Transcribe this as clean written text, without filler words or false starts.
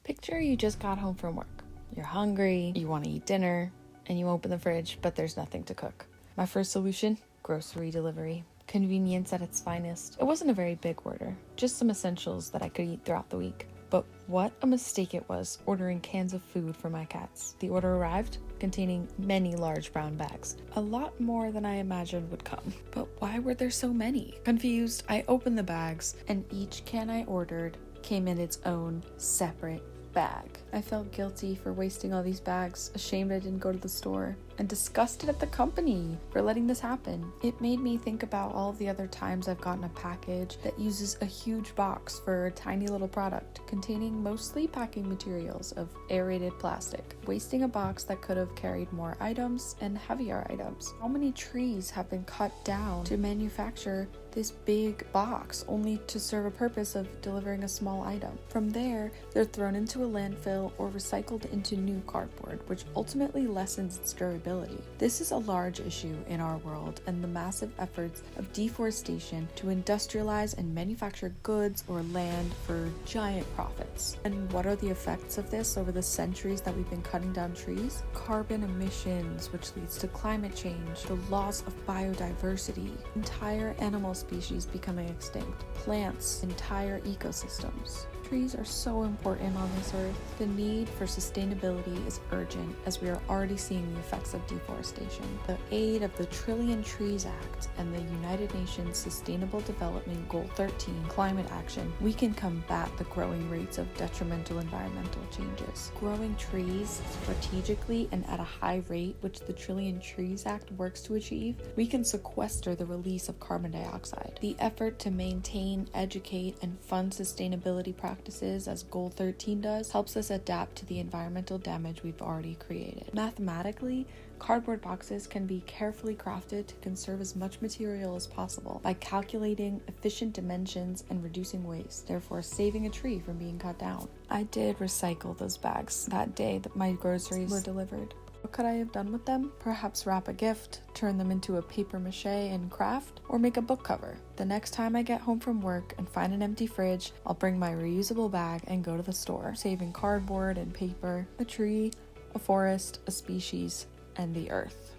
Picture you just got home from work. You're hungry, you want to eat dinner, and you open the fridge, but there's nothing to cook. My first solution? Grocery delivery. Convenience at its finest. It wasn't a very big order, just some essentials that I could eat throughout the week. But what a mistake it was ordering cans of food for my cats. The order arrived, containing many large brown bags. A lot more than I imagined would come. But why were there so many? Confused, I opened the bags, and each can I ordered came in its own separate bag. I felt guilty for wasting all these bags, ashamed I didn't go to the store, and disgusted at the company for letting this happen. It made me think about all of the other times I've gotten a package that uses a huge box for a tiny little product containing mostly packing materials of aerated plastic, wasting a box that could have carried more items and heavier items. How many trees have been cut down to manufacture this big box only to serve a purpose of delivering a small item? From there, they're thrown into a landfill or recycled into new cardboard, which ultimately lessens its durability. This is a large issue in our world, and the massive efforts of deforestation to industrialize and manufacture goods or land for giant profits. And what are the effects of this over the centuries that we've been cutting down trees? Carbon emissions, which leads to climate change, the loss of biodiversity, entire animal species becoming extinct, plants, entire ecosystems. Trees are so important on this earth. The need for sustainability is urgent, as we are already seeing the effects of deforestation. The aid of the Trillion Trees Act and the United Nations Sustainable Development Goal 13 climate action, we can combat the growing rates of detrimental environmental changes. Growing trees strategically and at a high rate, which the Trillion Trees Act works to achieve, we can sequester the release of carbon dioxide. The effort to maintain, educate, and fund sustainability practices, as Goal 13 does, helps us adapt to the environmental damage we've already created. Mathematically, cardboard boxes can be carefully crafted to conserve as much material as possible by calculating efficient dimensions and reducing waste, therefore saving a tree from being cut down. I did recycle those bags that day that my groceries were delivered. What could I have done with them? Perhaps wrap a gift, turn them into a paper mache and craft, or make a book cover. The next time I get home from work and find an empty fridge, I'll bring my reusable bag and go to the store, saving cardboard and paper, a tree, a forest, a species, and the earth.